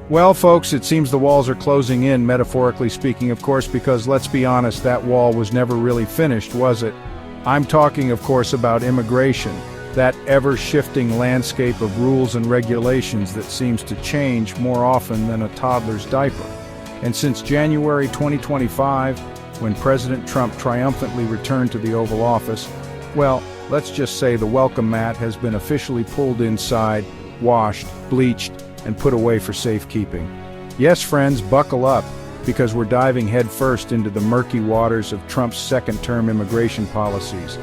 Well, folks, it seems the walls are closing in, metaphorically speaking, of course, because let's be honest, that wall was never really finished, was it? I'm talking, of course, about immigration, that ever-shifting landscape of rules and regulations that seems to change more often than a toddler's diaper. And since January 2025, when President Trump triumphantly returned to the Oval Office, well, let's just say the welcome mat has been officially pulled inside, washed, bleached, and put away for safekeeping. Yes, friends, buckle up, because we're diving headfirst into the murky waters of Trump's second-term immigration policies.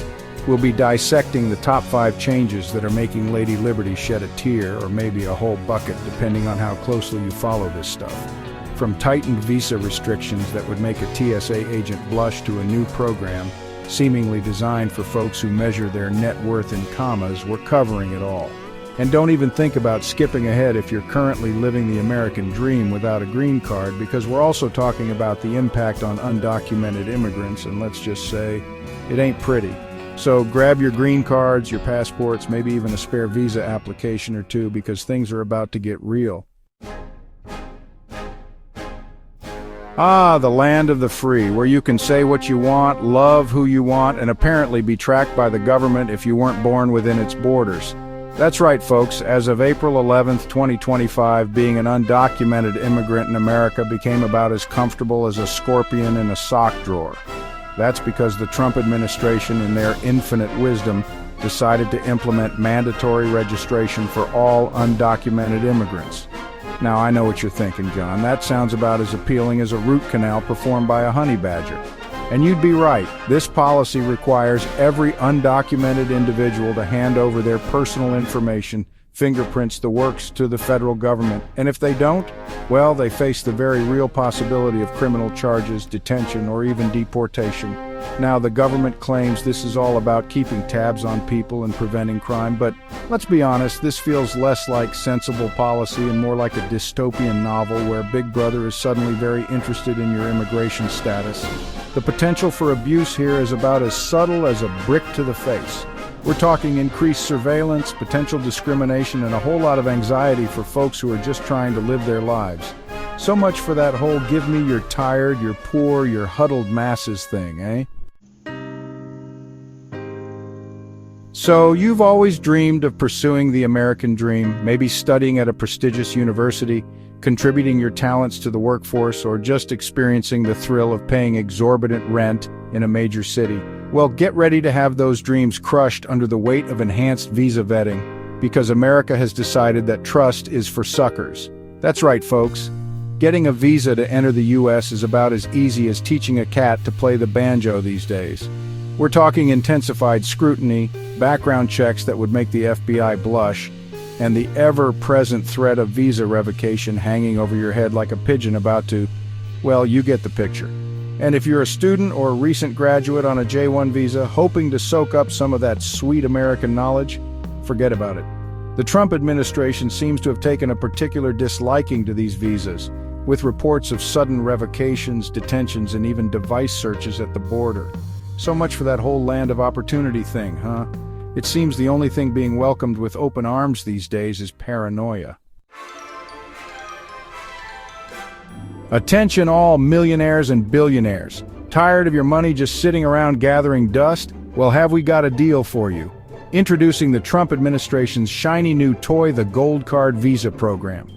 We'll be dissecting the top 5 changes that are making Lady Liberty shed a tear, or maybe a whole bucket, depending on how closely you follow this stuff. From tightened visa restrictions that would make a TSA agent blush to a new program, seemingly designed for folks who measure their net worth in commas, we're covering it all. And don't even think about skipping ahead if you're currently living the American dream without a green card, because we're also talking about the impact on undocumented immigrants, and let's just say, it ain't pretty. So grab your green cards, your passports, maybe even a spare visa application or two, because things are about to get real. Ah, the land of the free, where you can say what you want, love who you want, and apparently be tracked by the government if you weren't born within its borders. That's right, folks. As of April 11th, 2025, being an undocumented immigrant in America became about as comfortable as a scorpion in a sock drawer. That's because the Trump administration, in their infinite wisdom, decided to implement mandatory registration for all undocumented immigrants. Now, I know what you're thinking, John. That sounds about as appealing as a root canal performed by a honey badger. And you'd be right. This policy requires every undocumented individual to hand over their personal information, fingerprints, the works, to the federal government. And if they don't, well, they face the very real possibility of criminal charges, detention, or even deportation. Now, the government claims this is all about keeping tabs on people and preventing crime, but let's be honest, this feels less like sensible policy and more like a dystopian novel where Big Brother is suddenly very interested in your immigration status. The potential for abuse here is about as subtle as a brick to the face. We're talking increased surveillance, potential discrimination, and a whole lot of anxiety for folks who are just trying to live their lives. So much for that whole give me your tired, your poor, your huddled masses thing, eh? So you've always dreamed of pursuing the American dream, maybe studying at a prestigious university, contributing your talents to the workforce, or just experiencing the thrill of paying exorbitant rent in a major city. Well, get ready to have those dreams crushed under the weight of enhanced visa vetting, because America has decided that trust is for suckers. That's right, folks. Getting a visa to enter the U.S. is about as easy as teaching a cat to play the banjo these days. We're talking intensified scrutiny, background checks that would make the FBI blush, and the ever-present threat of visa revocation hanging over your head like a pigeon about to, well, you get the picture. And if you're a student or a recent graduate on a J-1 visa hoping to soak up some of that sweet American knowledge, forget about it. The Trump administration seems to have taken a particular disliking to these visas, with reports of sudden revocations, detentions, and even device searches at the border. So much for that whole land of opportunity thing, huh? It seems the only thing being welcomed with open arms these days is paranoia. Attention all millionaires and billionaires. Tired of your money just sitting around gathering dust? Well, have we got a deal for you. Introducing the Trump administration's shiny new toy, the Gold Card Visa program.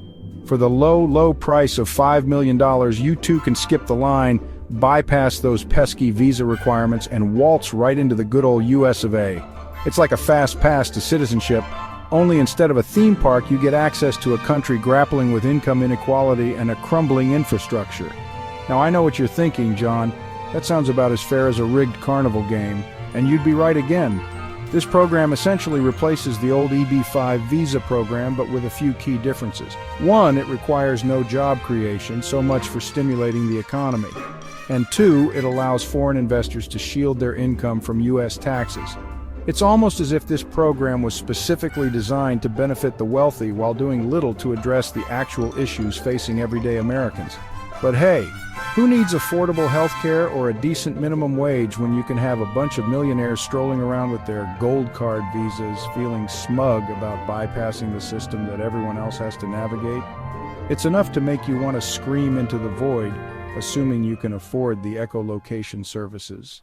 For the low price of $5 million, you too can skip the line, bypass those pesky visa requirements, and waltz right into the good old US of A. It's like a fast pass to citizenship, only instead of a theme park, you get access to a country grappling with income inequality and a crumbling infrastructure. Now, I know what you're thinking, John. That sounds about as fair as a rigged carnival game, and you'd be right again. This program essentially replaces the old EB-5 visa program, but with a few key differences. One, it requires no job creation, so much for stimulating the economy. And two, it allows foreign investors to shield their income from U.S. taxes. It's almost as if this program was specifically designed to benefit the wealthy while doing little to address the actual issues facing everyday Americans. But hey, who needs affordable health care or a decent minimum wage when you can have a bunch of millionaires strolling around with their gold card visas, feeling smug about bypassing the system that everyone else has to navigate? It's enough to make you want to scream into the void, assuming you can afford the echolocation services.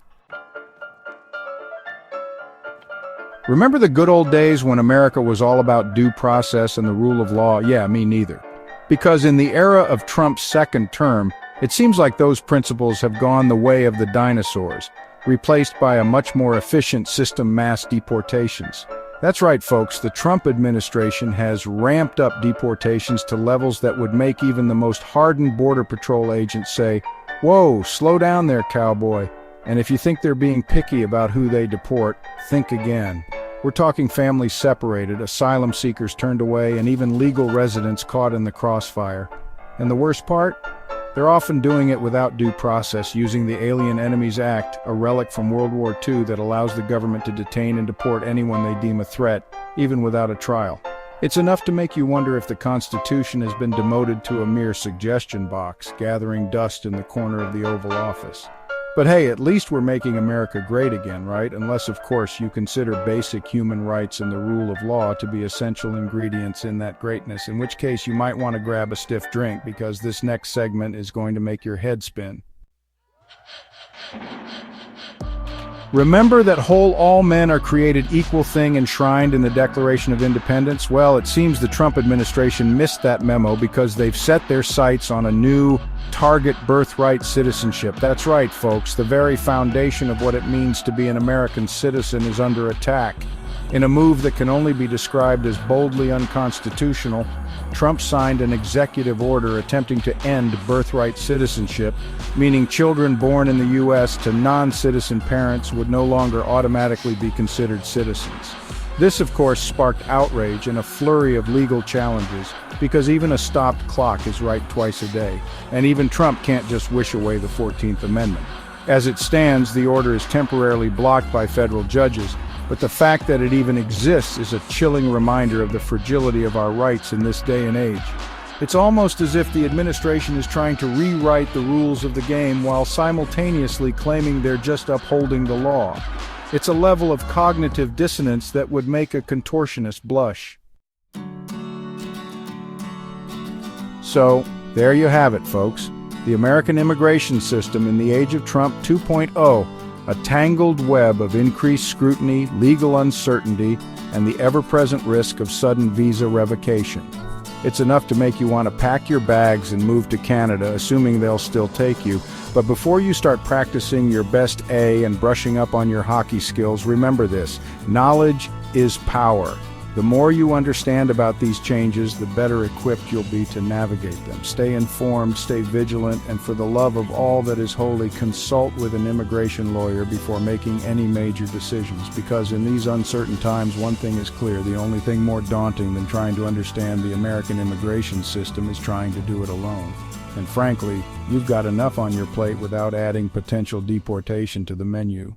Remember the good old days when America was all about due process and the rule of law? Yeah, me neither. Because in the era of Trump's second term, it seems like those principles have gone the way of the dinosaurs, replaced by a much more efficient system: mass deportations. That's right, folks, the Trump administration has ramped up deportations to levels that would make even the most hardened Border Patrol agents say, "Whoa, slow down there, cowboy." And if you think they're being picky about who they deport, think again. We're talking families separated, asylum seekers turned away, and even legal residents caught in the crossfire. And the worst part? They're often doing it without due process, using the Alien Enemies Act, a relic from World War II that allows the government to detain and deport anyone they deem a threat, even without a trial. It's enough to make you wonder if the Constitution has been demoted to a mere suggestion box, gathering dust in the corner of the Oval Office. But hey, at least we're making America great again, right? Unless, of course, you consider basic human rights and the rule of law to be essential ingredients in that greatness, in which case you might want to grab a stiff drink, because this next segment is going to make your head spin. Remember that all men are created equal thing enshrined in the Declaration of Independence? Well, it seems the Trump administration missed that memo because they've set their sights on a new target: birthright citizenship. That's right, folks, the very foundation of what it means to be an American citizen is under attack. In a move that can only be described as boldly unconstitutional, Trump signed an executive order attempting to end birthright citizenship, meaning children born in the U.S. to non-citizen parents would no longer automatically be considered citizens. This, of course, sparked outrage and a flurry of legal challenges, because even a stopped clock is right twice a day, and even Trump can't just wish away the 14th Amendment. As it stands, the order is temporarily blocked by federal judges, but the fact that it even exists is a chilling reminder of the fragility of our rights in this day and age. It's almost as if the administration is trying to rewrite the rules of the game while simultaneously claiming they're just upholding the law. It's a level of cognitive dissonance that would make a contortionist blush. So, there you have it, folks. The American immigration system in the age of Trump 2.0, a tangled web of increased scrutiny, legal uncertainty, and the ever-present risk of sudden visa revocation. It's enough to make you want to pack your bags and move to Canada, assuming they'll still take you. But before you start practicing your best A and brushing up on your hockey skills, remember this: knowledge is power. The more you understand about these changes, the better equipped you'll be to navigate them. Stay informed, stay vigilant, and for the love of all that is holy, consult with an immigration lawyer before making any major decisions. Because in these uncertain times, one thing is clear: the only thing more daunting than trying to understand the American immigration system is trying to do it alone. And frankly, you've got enough on your plate without adding potential deportation to the menu.